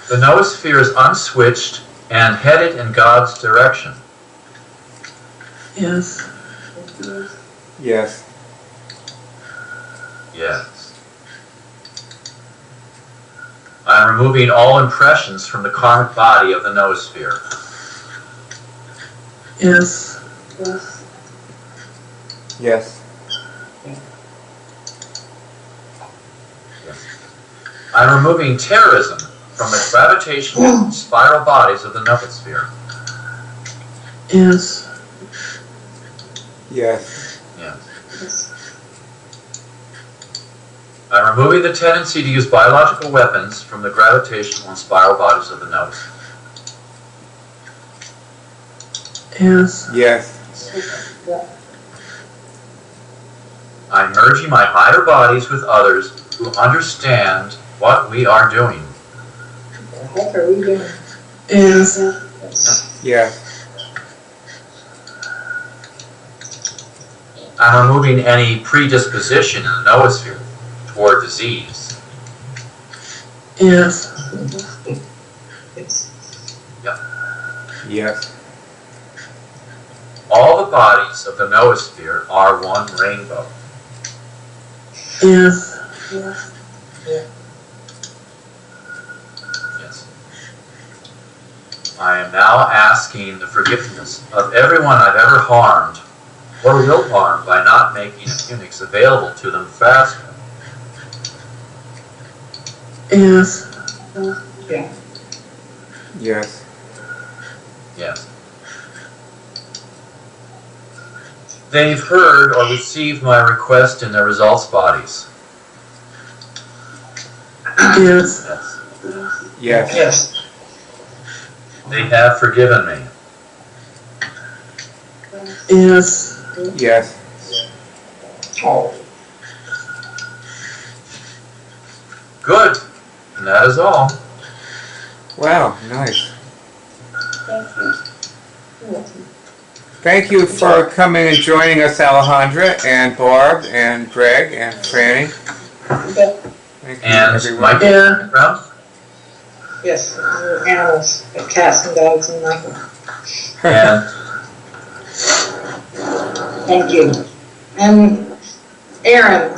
Speaker 1: The Noosphere is unswitched and headed in God's direction.
Speaker 6: Yes.
Speaker 3: Yes.
Speaker 1: Yes. I'm removing all impressions from the karmic body of the Noosphere.
Speaker 6: Yes.
Speaker 3: Yes.
Speaker 1: I'm removing terrorism from the gravitational spiral bodies of the Noosphere.
Speaker 6: Yes.
Speaker 3: Yes.
Speaker 1: Yes. I'm removing the tendency to use biological weapons from the gravitational and spiral bodies of the Noosphere.
Speaker 6: Yes.
Speaker 3: Yes.
Speaker 1: I'm merging my higher bodies with others who understand what we are doing.
Speaker 2: What the heck are we doing?
Speaker 6: Yes.
Speaker 3: Yes.
Speaker 1: I'm removing any predisposition in the Noosphere toward disease.
Speaker 6: Yes.
Speaker 3: Yes.
Speaker 1: All the bodies of the Noosphere are one rainbow.
Speaker 6: Yes.
Speaker 1: Yes. I am now asking the forgiveness of everyone I've ever harmed or will harm by not making Unix available to them faster.
Speaker 6: Yes.
Speaker 3: Yes.
Speaker 1: Yes. They've heard or received my request in their results bodies.
Speaker 6: Yes.
Speaker 1: Yes.
Speaker 3: Yes.
Speaker 1: They have forgiven me.
Speaker 6: Yes.
Speaker 3: Yes.
Speaker 1: Good. And that is all.
Speaker 3: Wow, nice. Thank you for coming and joining us, Alejandra, and Barb, and Greg, and Franny. Thank you,
Speaker 1: And
Speaker 3: everyone.
Speaker 1: Mike,
Speaker 6: Yeah.
Speaker 1: Brown?
Speaker 2: Yes, animals, cats and dogs and Michael.
Speaker 1: And
Speaker 2: Thank you. And Aaron,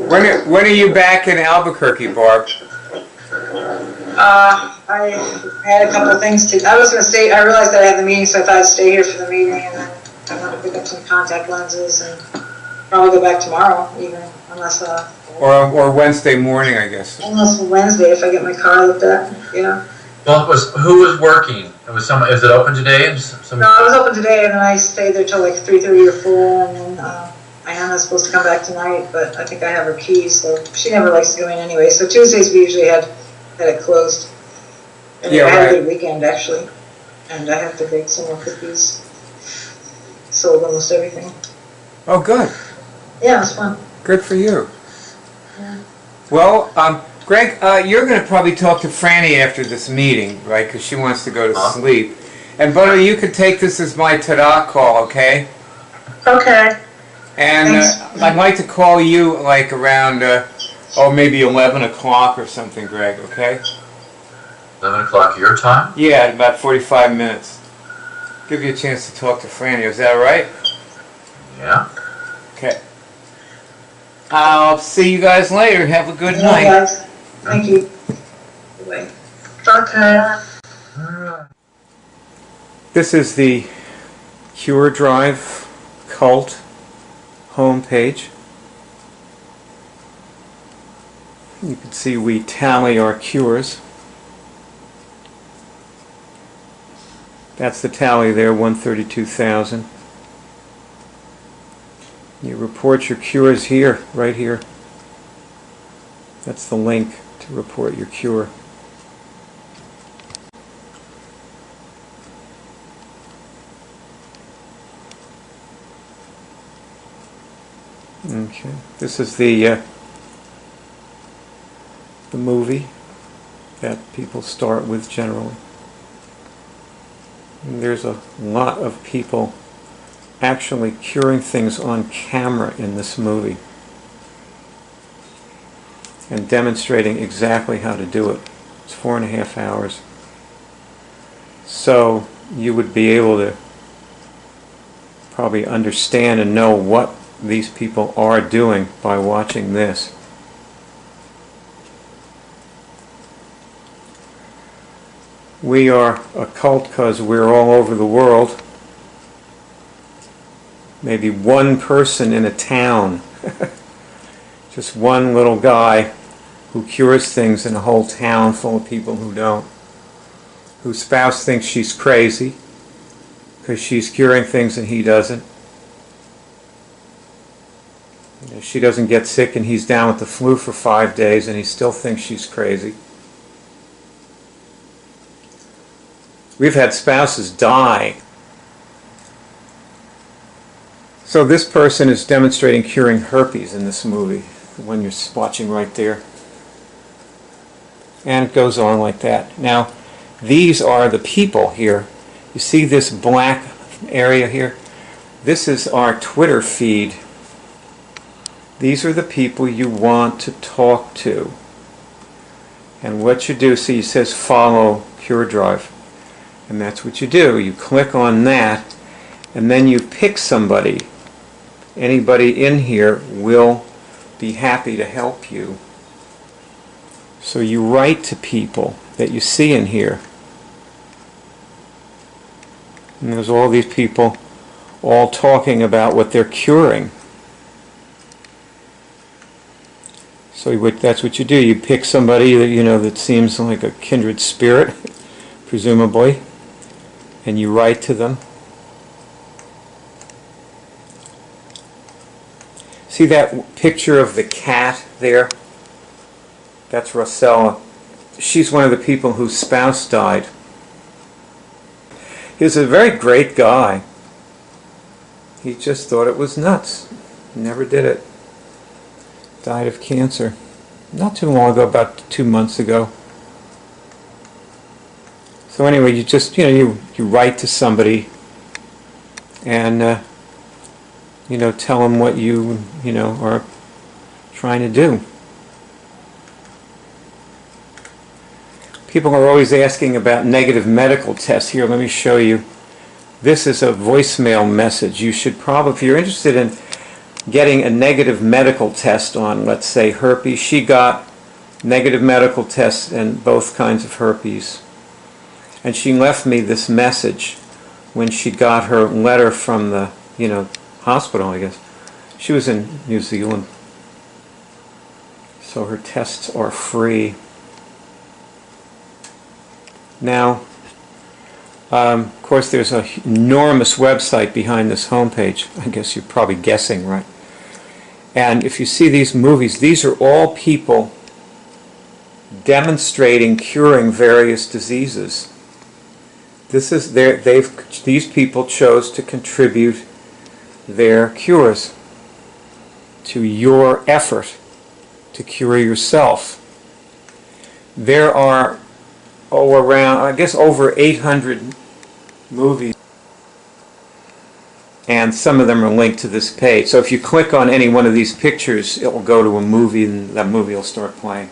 Speaker 3: When are you back in Albuquerque, Barb?
Speaker 2: I had a couple of things to, I was going to stay, I realized that I had the meeting, so I thought I'd stay here for the meeting, and then I want to pick up some contact lenses and probably go back tomorrow even, unless
Speaker 3: Or Wednesday morning, I guess.
Speaker 2: Wednesday if I get my car looked at, yeah.
Speaker 1: well, who was working? It was someone. Is it open today? And
Speaker 2: No, I was open today, and then I stayed there till like 3:30 or 4, and then Diana's supposed to come back tonight, but I think I have her keys, so she never likes to go in anyway. So Tuesdays we usually had it closed. And
Speaker 3: Yeah,
Speaker 2: I had
Speaker 3: right.
Speaker 2: a good weekend, actually. And I have to bake some more cookies. Sold almost everything.
Speaker 3: Oh, good.
Speaker 2: Yeah, it was fun.
Speaker 3: Good for you.
Speaker 2: Yeah.
Speaker 3: Well, Greg, you're going to probably talk to Franny after this meeting, right? Because she wants to go to sleep. And Butter, you could take this as my ta-da call, okay?
Speaker 6: Okay.
Speaker 3: And
Speaker 2: Thanks.
Speaker 3: I'd like to call you like around, maybe 11 o'clock or something, Greg, okay?
Speaker 1: 11 o'clock your time?
Speaker 3: Yeah, in about 45 minutes. Give you a chance to talk to Franny. Is that all right?
Speaker 1: Yeah.
Speaker 3: Okay. I'll see you guys later. Have a good
Speaker 2: Yeah,
Speaker 3: night.
Speaker 2: guys. Thank you. Bye.
Speaker 6: Okay.
Speaker 3: This is the Cure Drive Cult homepage. You can see we tally our cures. That's the tally there, 132,000. You report your cures here, right here. That's the link to report your cure. Okay, this is the movie that people start with generally. And there's a lot of people actually curing things on camera in this movie and demonstrating exactly how to do it. It's 4.5 hours. So you would be able to probably understand and know what these people are doing by watching this. We are a cult because we're all over the world. Maybe one person in a town, just one little guy who cures things in a whole town full of people who don't, whose spouse thinks she's crazy because she's curing things and he doesn't. She doesn't get sick and he's down with the flu for 5 days and he still thinks she's crazy. We've had spouses die. So this person is demonstrating curing herpes in this movie, the one you're watching right there. And it goes on like that. Now, these are the people here. You see this black area here? This is our Twitter feed. These are the people you want to talk to. And what you do, see, it says follow Cure Drive. And that's what you do. You click on that, and then you pick somebody. Anybody in here will be happy to help you. So you write to people that you see in here. And there's all these people all talking about what they're curing. So that's what you do. You pick somebody that that seems like a kindred spirit, presumably, and you write to them. See that picture of the cat there? That's Rosella. She's one of the people whose spouse died. He was a very great guy. He just thought it was nuts. Never did it. Died of cancer. Not too long ago, about 2 months ago. So anyway, you just, you write to somebody and, tell them what you are trying to do. People are always asking about negative medical tests. Here, let me show you. This is a voicemail message. You should probably, if you're interested in getting a negative medical test on, let's say, herpes. She got negative medical tests and both kinds of herpes. And she left me this message when she got her letter from the, hospital, I guess. She was in New Zealand. So her tests are free. Now, of course, there's an enormous website behind this homepage. I guess you're probably guessing, right? And if you see these movies, these are all people demonstrating curing various diseases. These people chose to contribute their cures to your effort to cure yourself. There are over 800 movies, and some of them are linked to this page. So if you click on any one of these pictures, it will go to a movie, and that movie will start playing.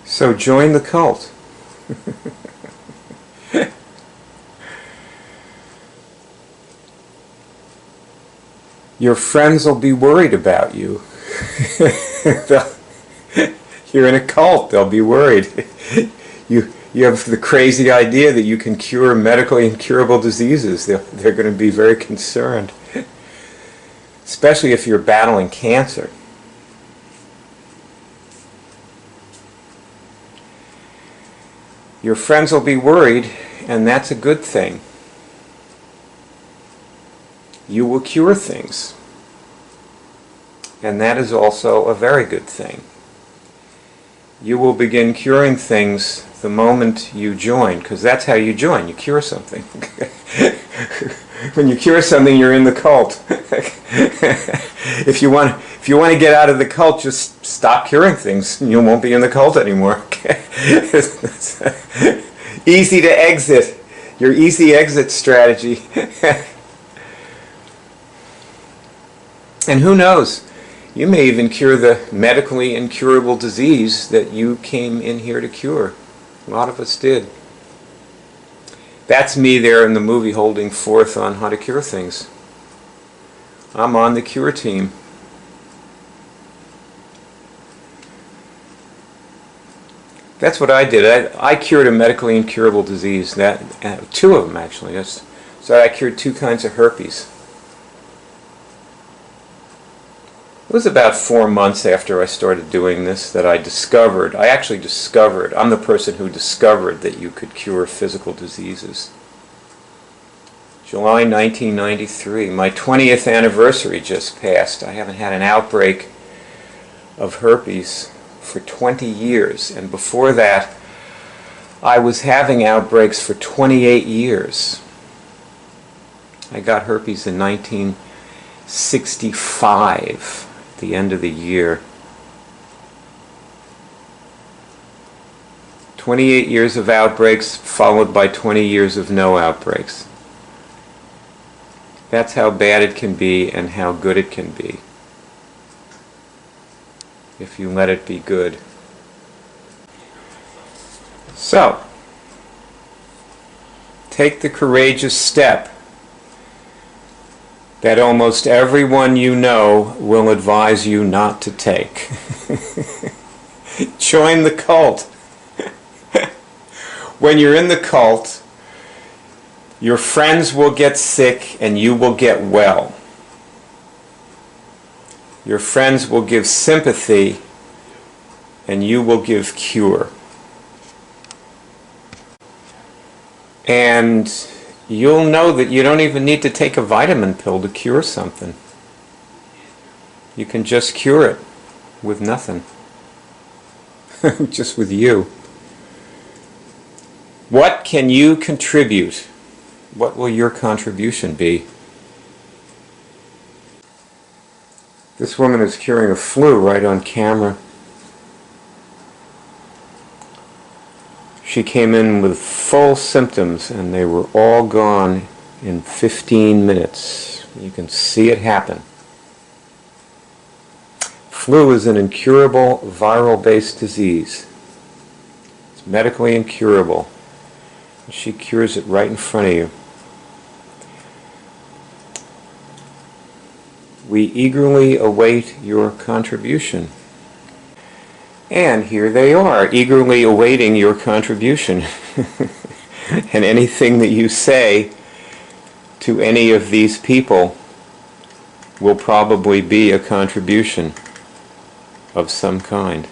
Speaker 3: So join the cult. Your friends will be worried about you. You're in a cult, they'll be worried. You have the crazy idea that you can cure medically incurable diseases. They're going to be very concerned. Especially if you're battling cancer. Your friends will be worried, and that's a good thing. You will cure things. And that is also a very good thing. You will begin curing things the moment you join, because that's how you join. You cure something. When you cure something, you're in the cult. If you want to get out of the cult, just stop curing things. You won't be in the cult anymore. Easy to exit. Your easy exit strategy. And who knows? You may even cure the medically incurable disease that you came in here to cure. A lot of us did. That's me there in the movie holding forth on how to cure things. I'm on the cure team. That's what I did. I cured a medically incurable disease. Two of them, actually. So I cured 2 kinds of herpes. It was about 4 months after I started doing this that I actually discovered, I'm the person who discovered that you could cure physical diseases. July 1993, my 20th anniversary just passed. I haven't had an outbreak of herpes for 20 years, and before that, I was having outbreaks for 28 years. I got herpes in 1965. The end of the year. 28 years of outbreaks followed by 20 years of no outbreaks. That's how bad it can be and how good it can be if you let it be good. So, take the courageous step that almost everyone you know will advise you not to take. Join the cult. When you're in the cult, your friends will get sick and you will get well. Your friends will give sympathy and you will give cure. And you'll know that you don't even need to take a vitamin pill to cure something. You can just cure it with nothing. Just with you. What can you contribute? What will your contribution be? This woman is curing a flu right on camera. She came in with full symptoms and they were all gone in 15 minutes. You can see it happen. Flu is an incurable viral-based disease. It's medically incurable. She cures it right in front of you. We eagerly await your contribution. And here they are, eagerly awaiting your contribution. And anything that you say to any of these people will probably be a contribution of some kind.